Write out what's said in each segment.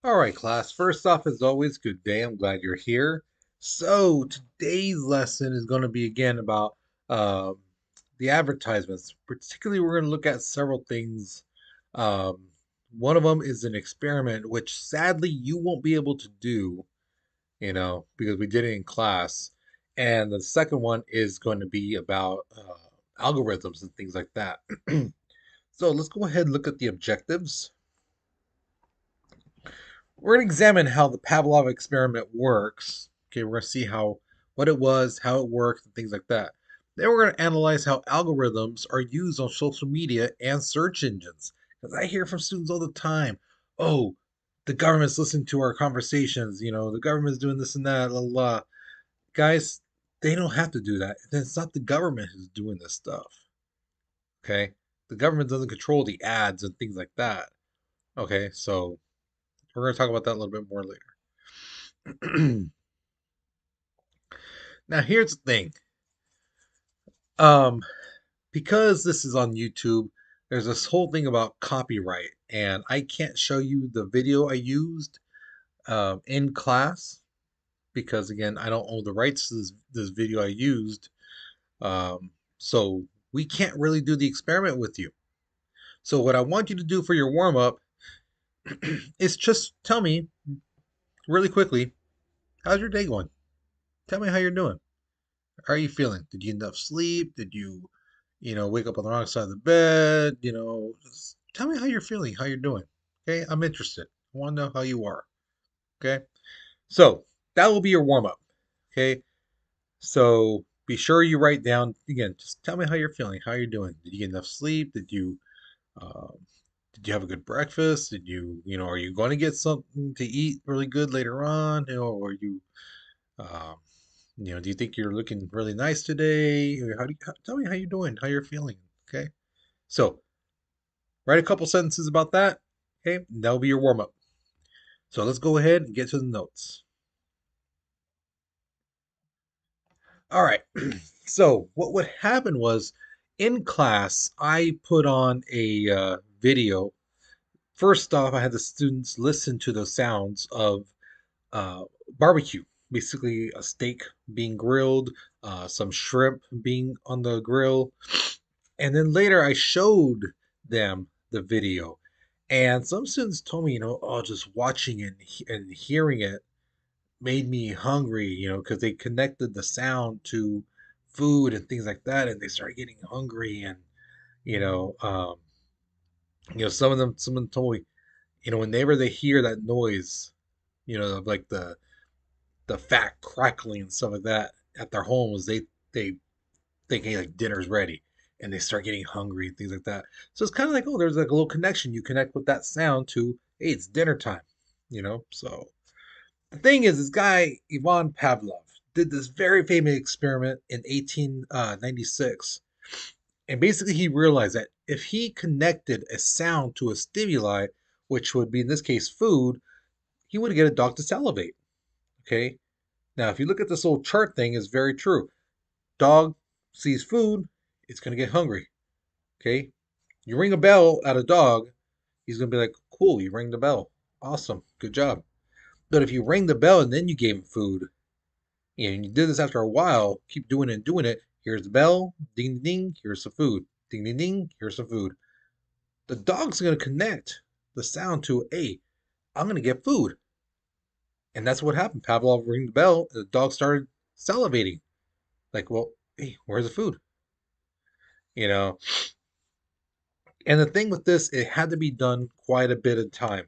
All right, class. First off, as always, good day. I'm glad you're here. So, today's lesson is going to be again about um, the advertisements. Particularly, we're going to look at several things. Um, one of them is an experiment, which sadly you won't be able to do, because we did it in class. And the second one is going to be about algorithms and things like that. So, let's go ahead and look at the objectives. We're going to examine how the Pavlov experiment works. Okay, we're going to see what it was, how it works, and things like that. Then we're going to analyze how algorithms are used on social media and search engines. Because I hear from students all the time, oh, the government's listening to our conversations, the government's doing this and that, la la. Guys, they don't have to do that. It's not the government who's doing this stuff. Okay? The government doesn't control the ads and things like that. Okay, so we're going to talk about that a little bit more later. Now here's the thing. Um, because this is on YouTube, there's this whole thing about copyright, and I can't show you the video I used in class because again, I don't own the rights to this video I used. So we can't really do the experiment with you. So what I want you to do for your warm up is just tell me really quickly, how's your day going? Tell me how you're doing. How are you feeling? Did you get enough sleep? Did you, wake up on the wrong side of the bed? Just tell me how you're feeling, how you're doing. Okay, I'm interested. I want to know how you are. Okay, so that will be your warm up. Okay, so be sure you write down again. Just tell me how you're feeling, how you're doing. Did you get enough sleep? Um, did you have a good breakfast? Are you going to get something to eat really good later on? Or you um, do you think you're looking really nice today? Or tell me how you're doing, how you're feeling? Okay. So write a couple sentences about that. Okay. That'll be your warm up. So let's go ahead and get to the notes. All right. So what would happen was in class, I put on a video. First off, I had the students listen to the sounds of uh, barbecue, basically a steak being grilled, some shrimp being on the grill. And then later I showed them the video. And some students told me, oh, just watching it and hearing it made me hungry, because they connected the sound to food and things like that. And they started getting hungry. And, you know, um, someone told me, whenever they hear that noise, of like the fat crackling and stuff like that at their homes, they think, hey, like dinner's ready, and they start getting hungry and things like that. So it's kind of like, oh, there's like a little connection. You connect with that sound to, hey, it's dinner time. So the thing is, this guy Ivan Pavlov did this very famous experiment in 1896, and basically he realized that if he connected a sound to a stimuli, which would be in this case food, he would get a dog to salivate. Okay. Now, if you look at this little chart thing, it's very true. Dog sees food, it's going to get hungry. Okay. You ring a bell at a dog, he's going to be like, cool, you ring the bell. Awesome. Good job. But if you ring the bell and then you gave him food, and you did this after a while, keep doing it and doing it, here's the bell, ding, ding, ding, here's some food. Ding, ding, ding, here's some food. The dog's going to connect the sound to, hey, I'm going to get food. And that's what happened. Pavlov rang the bell, and the dog started salivating. Like, well, hey, where's the food? You know, and the thing with this, it had to be done quite a bit of time.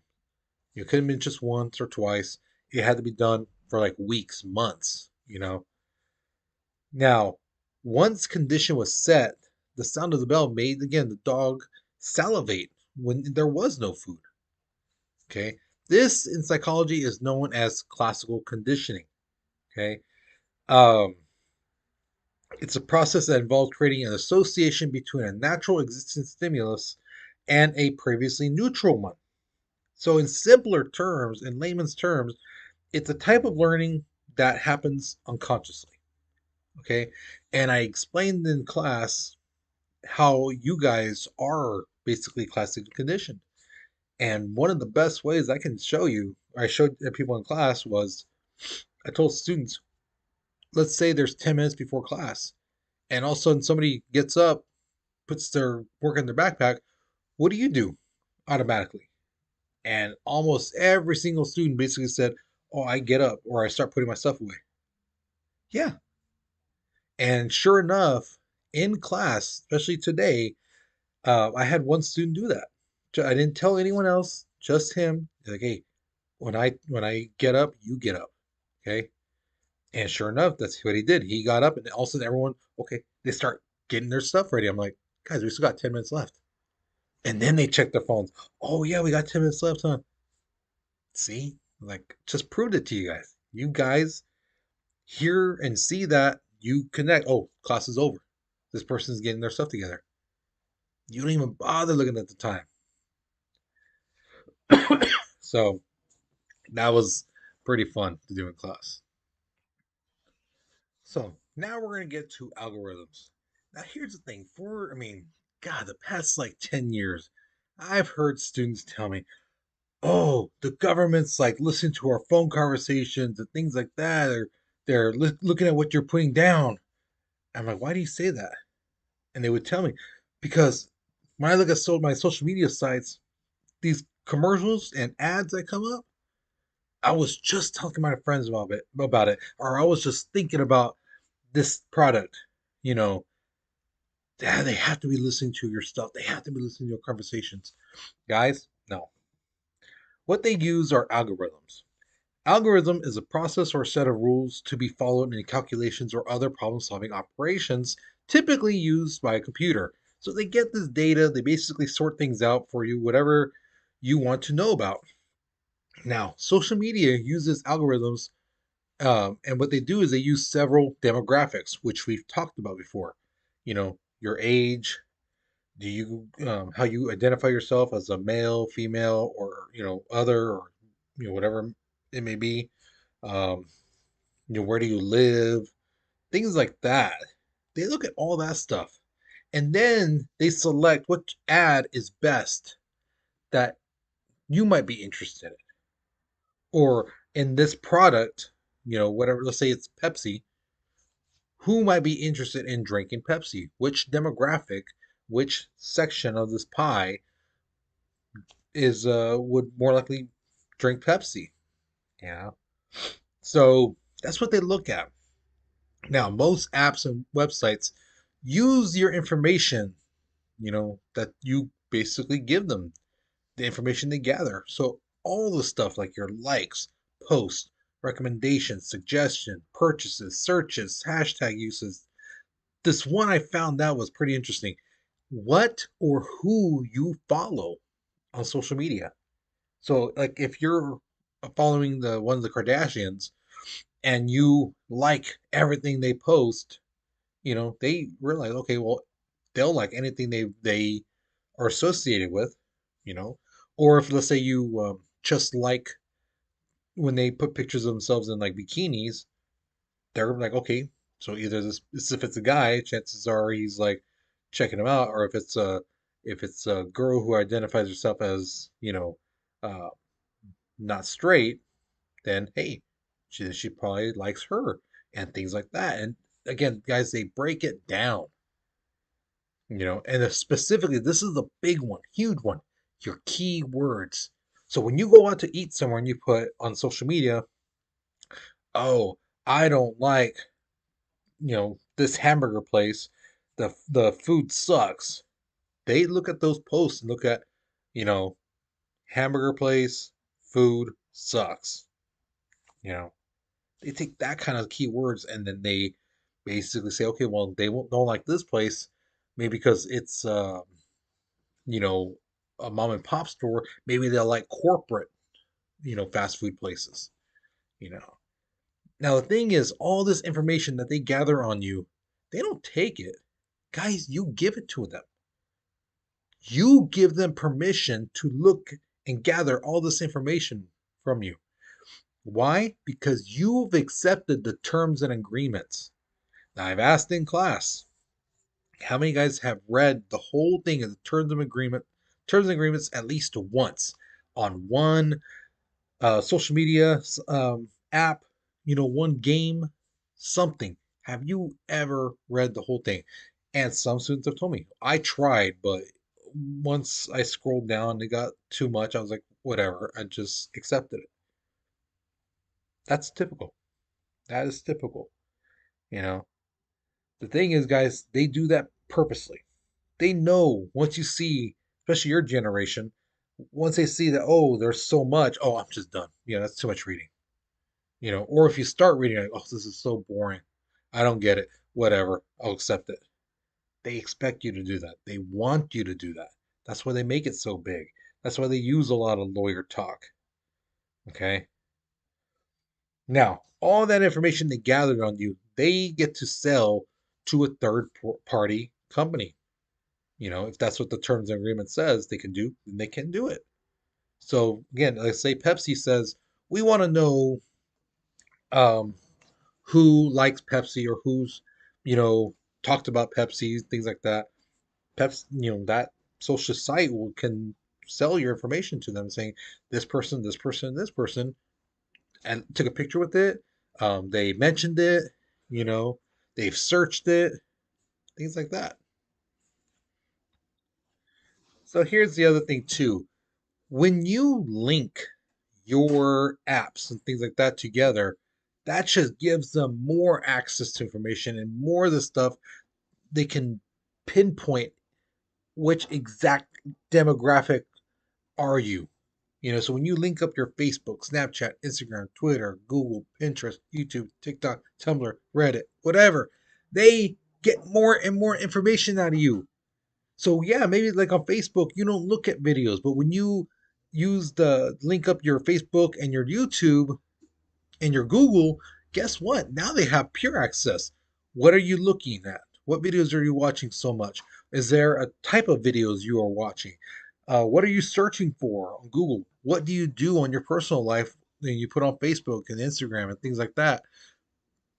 It couldn't have been just once or twice. It had to be done for like weeks, months. Now, once condition was set, the sound of the bell made again the dog salivate when there was no food. Okay. This in psychology is known as classical conditioning. Okay. Um, it's a process that involves creating an association between a natural existing stimulus and a previously neutral one. So, in simpler terms, in layman's terms, it's a type of learning that happens unconsciously. Okay. And I explained in class how you guys are basically classically conditioned. And one of the best ways I can show you, I showed people in class was I told students, let's say there's 10 minutes before class, and all of a sudden somebody gets up, puts their work in their backpack. What do automatically? And almost every single student basically said, "Oh, I get up or I start putting my stuff away." Yeah. And sure enough, in class, especially today, I had one student do that. I didn't tell anyone else, just him. Like, hey, when I get up, you get up, okay? And sure enough, that's what he did. He got up, and all of a sudden, everyone, okay, they start getting their stuff ready. I'm like, guys, we still got 10 minutes left. And then they check their phones. Oh yeah, we got 10 minutes left, huh? See, like, just proved it to you guys. You guys hear and see that you connect. Oh, class is over. This person's getting their stuff together. You don't even bother looking at the time. So that was pretty fun to do in class. So now we're going to get to algorithms. Now, here's the thing for, I mean, God, the past like 10 years, I've heard students tell me, oh, the government's like listening to our phone conversations and things like that, or they're looking at what you're putting down. I'm like, why do you say that? And they would tell me, because when I look at my social media sites, these commercials and ads that come up, I was just talking to my friends about it, or I was just thinking about this product. You know, they have to be listening to your stuff. They have to be listening to your conversations. Guys, no. What they use are algorithms. Algorithm is a process or set of rules to be followed in calculations or other problem solving operations typically used by a computer. So they get this data, they basically sort things out for you, whatever you want to know about. Now, social media uses algorithms, and what they do is they use several demographics, which we've talked about before. Your age, do you how you identify yourself as a male, female, or other, or whatever it may be. Um, where do you live? Things like that. They look at all that stuff, and then they select which ad is best that you might be interested in, or in this product. Whatever. Let's say it's Pepsi. Who might be interested in drinking Pepsi? Which demographic, which section of this pie is would more likely drink Pepsi? Yeah. So that's what they look at. Now, most apps and websites use your information, that you basically give them, the information they gather. So all the stuff like your likes, posts, recommendations, suggestion, purchases, searches, hashtag uses. This one I found out was pretty interesting. What or who you follow on social media. So, like, if you're following the one of the Kardashians and you like everything they post, they realize, okay, well, they'll like anything they are associated with, you know. Or if let's say you just like when they put pictures of themselves in like bikinis, they're like, okay, so either if it's a guy, chances are he's like checking him out, or if it's a girl who identifies herself as uh, not straight, then hey, she probably likes her and things like that. And again, guys, they break it down, and specifically, this is the big one, huge one, your key words. So when you go out to eat somewhere and you put on social media, oh, I don't like, this hamburger place, the food sucks. They look at those posts and look at, you know, hamburger place, food sucks. You know, they take that kind of keywords and then they basically say, okay, well, they don't like this place, maybe because it's, you know, a mom and pop store. Maybe they'll like corporate, fast food places. You know. Now the thing is, all this information that they gather on you, they don't take it, guys. You give it to them. You give them permission to look and gather all this information from you. Why? Because you've accepted the terms and agreements. Now, I've asked in class, how many guys have read the whole thing of the terms and agreements at least once on one, social media app, one game, something. Have you ever read the whole thing? And some students have told me I tried, but once I scrolled down, it got too much. I was like, whatever. I just accepted it. That's typical. That is typical. You know, the thing is, guys, they do that purposely. They know once you see, especially your generation, once they see that, oh, there's so much, oh, I'm just done. That's too much reading. Or if you start reading, like, oh, this is so boring. I don't get it. Whatever. I'll accept it. They expect you to do that. They want you to do that. That's why they make it so big. That's why they use a lot of lawyer talk. Okay. Now, all that information they gathered on you, they get to sell to a third party company. If that's what the terms and agreement says they can do, then they can do it. So again, let's say Pepsi says, we want to know um, who likes Pepsi or who's, you know, talked about Pepsi, things like that. Pepsi, that social site can sell your information to them saying this person, this person, and took a picture with it. They mentioned it, you know, they've searched it, things like that. So here's the other thing too. When you link your apps and things like that together, that just gives them more access to information and more of the stuff they can pinpoint which exact demographic are you. So when you link up your Facebook, Snapchat, Instagram, Twitter, Google, Pinterest, YouTube, TikTok, Tumblr, Reddit, whatever, they get more and more information out of you. So yeah, maybe like on Facebook, you don't look at videos, but when you use the link up your Facebook and your YouTube and your Google, guess what? Now they have pure access. What are you looking at? What videos are you watching so much? Is there a type of videos you are watching? What are you searching for on Google? What do you do on your personal life that you put on Facebook and Instagram and things like that?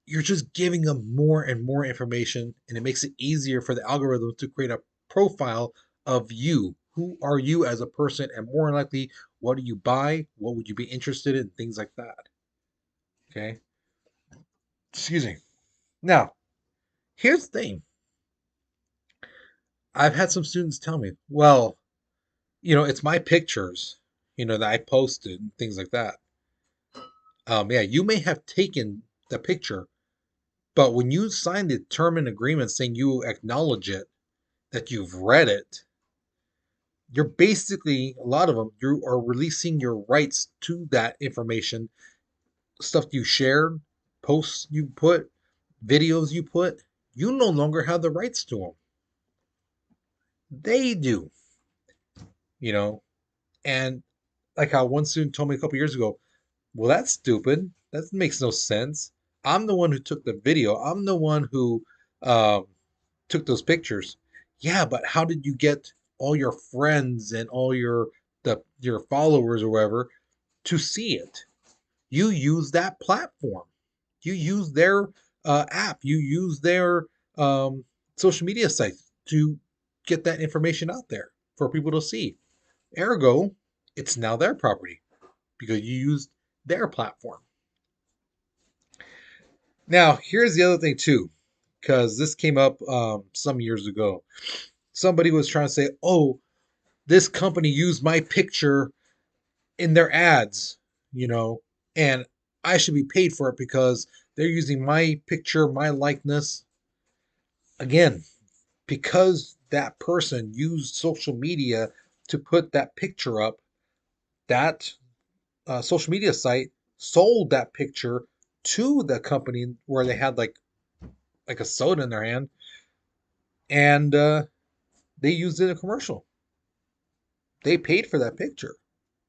You're just giving them more and more information, and it makes it easier for the algorithm to create a profile of you. Who are you as a person? And more likely, what do you buy? What would you be interested in? Things like that. Okay. Excuse me. Now, here's the thing. I've had some students tell me, well, it's my pictures, that I posted and things like that. Yeah, you may have taken the picture, but when you sign the term and agreement saying you acknowledge it, that you've read it, you're basically, a lot of them, you are releasing your rights to that information, stuff you shared, posts you put, videos you put. You no longer have the rights to them. They do, you know, and like how one student told me a couple years ago, well, that's stupid. That makes no sense. I'm the one who took the video. I'm the one who um, took those pictures. Yeah, but how did you get all your friends and all your followers or whatever to see it? You use that platform. You use their app. You use their um, social media sites to get that information out there for people to see. Ergo, it's now their property because you used their platform. Now, here's the other thing too, because this came up some years ago. Somebody was trying to say, "Oh, this company used my picture in their ads, you know, and I should be paid for it because they're using my picture, my likeness." Again, because that person used social media to put that picture up, that social media site sold that picture to the company where they had like a soda in their hand, and they used it in a commercial. They paid for that picture,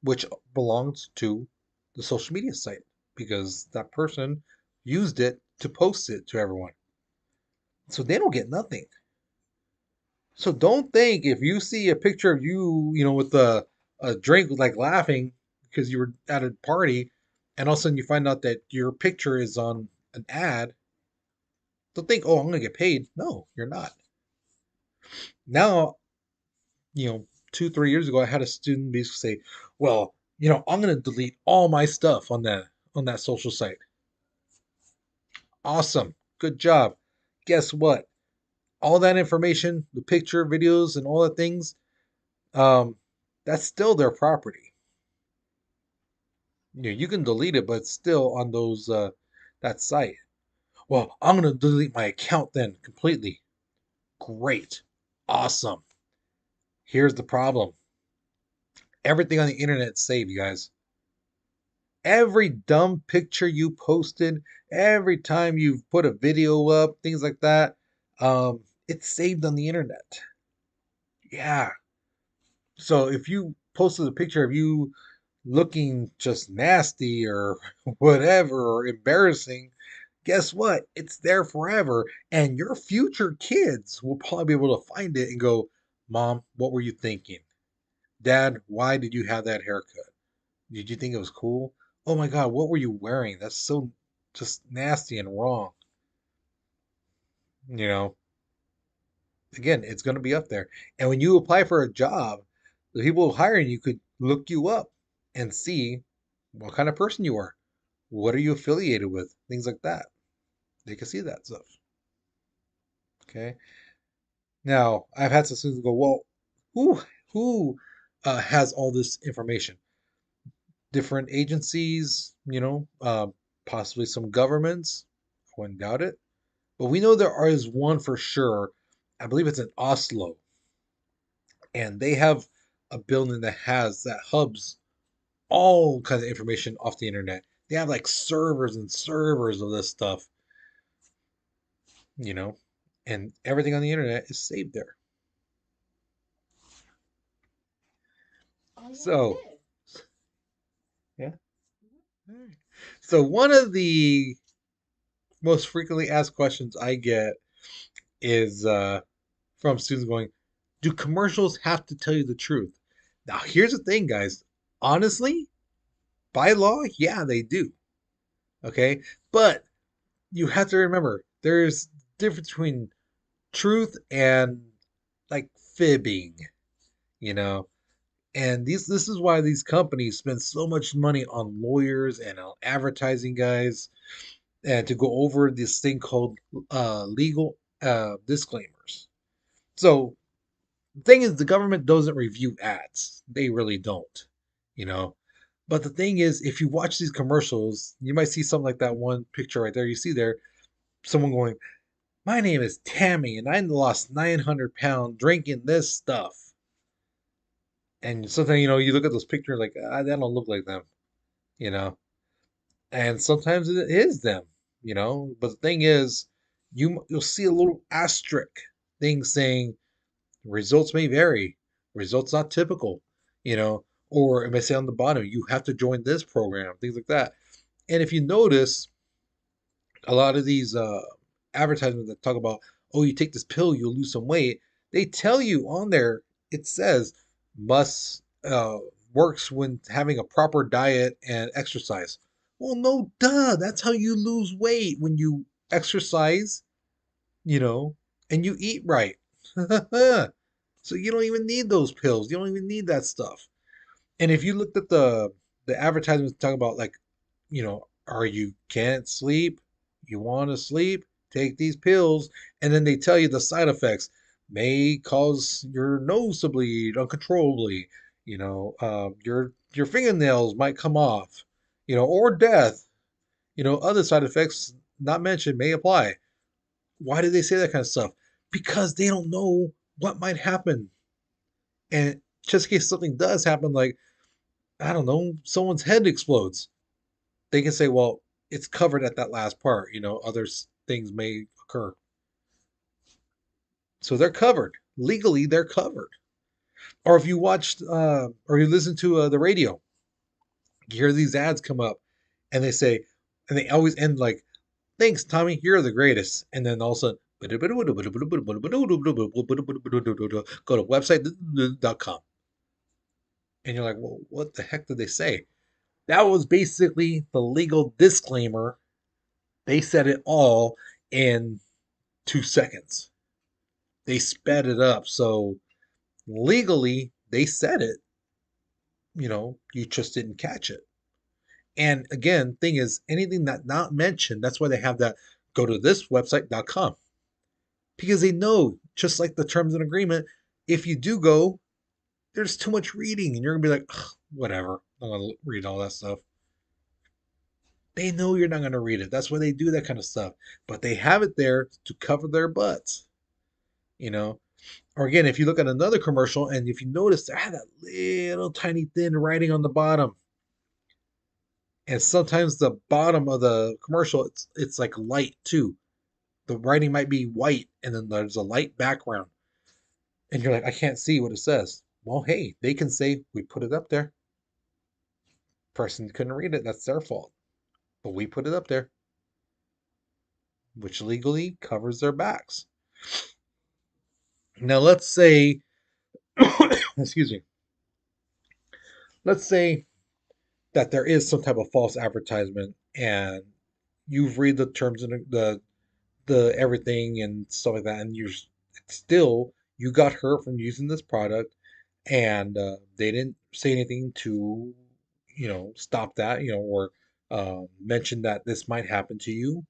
which belongs to the social media site because that person used it to post it to everyone. So they don't get nothing. So don't think if you see a picture of you, with a drink, like laughing because you were at a party, and all of a sudden you find out that your picture is on an ad, don't think, oh, I'm going to get paid. No, you're not. Now, 2, 3 years ago, I had a student basically say, well, I'm gonna delete all my stuff on that social site. Awesome. Good job. Guess what? All that information, the picture, videos, and all the things, um, that's still their property. You can delete it, but it's still on those that site. Well, I'm gonna delete my account then completely. Great. Awesome. Here's the problem. Everything on the internet is saved, you guys. Every dumb picture you posted, every time you've put a video up, things like that, it's saved on the internet. Yeah. So if you posted a picture of you looking just nasty or whatever or embarrassing, guess what? It's there forever. And your future kids will probably be able to find it and go, Mom, what were you thinking? Dad, why did you have that haircut? Did you think it was cool? Oh my God, what were you wearing? That's so just nasty and wrong. You know, again, it's going to be up there. And when you apply for a job, the people hiring you could look you up and see what kind of person you are. What are you affiliated with? Things like that. They can see that stuff. Okay. Now, I've had some students go, well, who has all this information? Different agencies, possibly some governments. I wouldn't doubt it. But we know there is one for sure. I believe it's in Oslo, and they have a building that hubs all kinds of information off the internet. They have like servers and servers of this stuff, you know, and everything on the internet is saved there. So, yeah. So one of the most frequently asked questions I get is from students going, "Do commercials have to tell you the truth?" Now, here's the thing, guys. Honestly, by law, yeah, they do. Okay, but you have to remember there's difference between truth and like fibbing, you know. And this is why these companies spend so much money on lawyers and on advertising guys and to go over this thing called legal disclaimers. So the thing is, the government doesn't review ads; they really don't, you know. But the thing is, if you watch these commercials, you might see something like that one picture right there. You see there someone going, "My name is Tammy, and I lost 900 pounds drinking this stuff." And sometimes you look at those pictures like, that don't look like them, you know. And sometimes it is them, you know. But the thing is, you'll see a little asterisk thing saying results may vary, results not typical, you know, or it may say on the bottom you have to join this program, things like that. And if you notice, a lot of these advertisements that talk about, oh, you take this pill, you'll lose some weight. They tell you on there, it says must works when having a proper diet and exercise. Well, no, duh. That's how you lose weight when you exercise, you know, and you eat right. So you don't even need those pills. You don't even need that stuff. And if you looked at the advertisements talking about like, are you can't sleep, you want to sleep, take these pills, and then they tell you the side effects may cause your nose to bleed uncontrollably. Your fingernails might come off, or death. Other side effects not mentioned may apply. Why do they say that kind of stuff? Because they don't know what might happen, and just in case something does happen, like I don't know, someone's head explodes, they can say, well, it's covered at that last part. Other things may occur. So they're covered. Legally, they're covered. Or if you watched or you listen to the radio, you hear these ads come up and they say, and they always end like, thanks, Tommy, you're the greatest. And then all of a sudden, go to website.com. And you're like, well, what the heck did they say? That was basically the legal disclaimer. They said it all in 2 seconds. They sped it up. So legally, they said it. you just didn't catch it. And again, thing is, anything that not mentioned, that's why they have that go to this website.com. Because they know, just like the terms and agreement, if you do go, there's too much reading and you're gonna be like, whatever, I'm gonna read all that stuff. They know you're not gonna read it. That's why they do that kind of stuff. But they have it there to cover their butts, you know. Or again, if you look at another commercial and if you notice they have that little tiny thin writing on the bottom, and sometimes the bottom of the commercial it's like light too. The writing might be white and then there's a light background, and you're like, I can't see what it says. Well, hey, they can say we put it up there. Person couldn't read it. That's their fault. But we put it up there, which legally covers their backs. Now, let's say, excuse me, let's say that there is some type of false advertisement and you've read the terms and the everything and stuff like that, and you still you got hurt from using this product, and they didn't say anything to stop that, or mention that this might happen to you.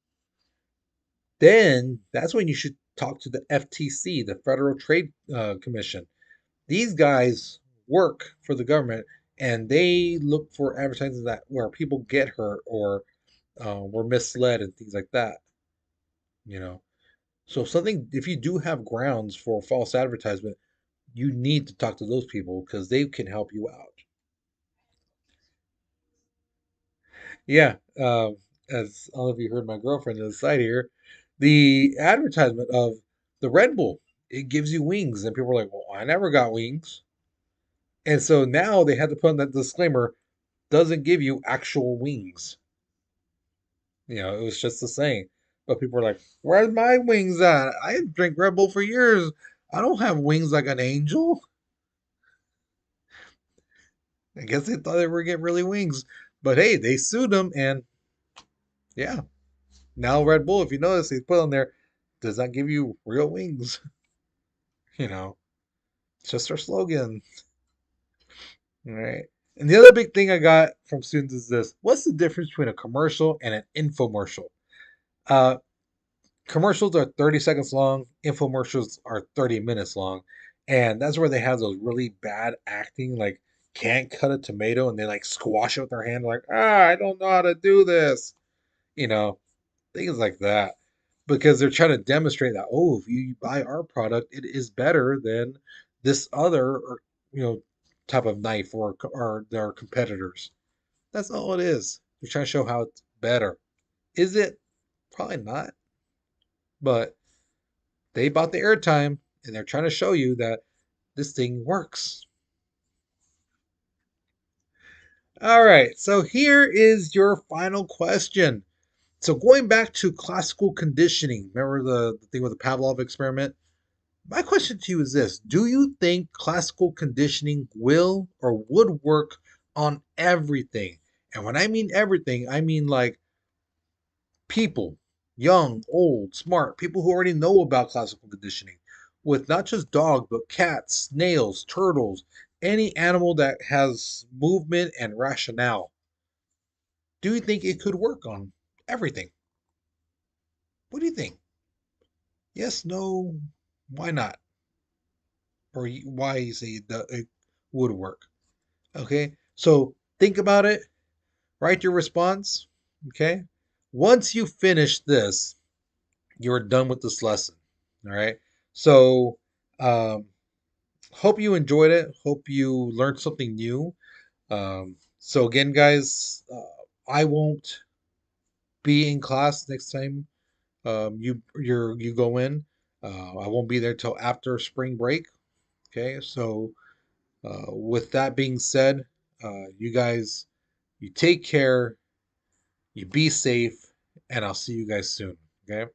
Then that's when you should talk to the FTC, the Federal Trade Commission. These guys work for the government, and they look for advertising that where people get hurt or were misled and things like that. You know, so if you do have grounds for false advertisement, you need to talk to those people because they can help you out. Yeah, as all of you heard my girlfriend on the side here, the advertisement of the Red Bull, it gives you wings, and people are like, "Well, I never got wings," and so now they had to put on that disclaimer, doesn't give you actual wings. It was just the same. But people were like, "Where's my wings at? I drink Red Bull for years. I don't have wings like an angel." I guess they thought they were getting really wings. But hey, they sued them, and yeah, now Red Bull, if you notice, they put on there, does not give you real wings. You know, it's just our slogan. All right. And the other big thing I got from students is this: what's the difference between a commercial and an infomercial? Uh, Commercials are 30 seconds long, infomercials are 30 minutes long. And that's where they have those really bad acting, like can't cut a tomato and they like squash it with their hand, like, I don't know how to do this. You know, things like that. Because they're trying to demonstrate that, oh, if you buy our product, it is better than this other, or, you know, type of knife or their competitors. That's all it is. They're trying to show how it's better. Is it? Probably not. But they bought the airtime and they're trying to show you that this thing works. All right, so here is your final question. So going back to classical conditioning, remember the thing with the Pavlov experiment? My question to you is this: do you think classical conditioning will or would work on everything? And when I mean everything, I mean like people, young, old, smart, people who already know about classical conditioning, with not just dogs, but cats, snails, turtles, any animal that has movement and rationale. Do you think it could work on everything? What do you think? Yes, no, why not? Or why you say that it would work? Okay, so think about it, write your response. Okay, once you finish this, you're done with this lesson. All right. So, um, hope you enjoyed it. Hope you learned something new. So again, guys, I won't be in class next time. You go in. I won't be there till after spring break. Okay. So, with that being said, you guys, you take care. You be safe, and I'll see you guys soon. Okay.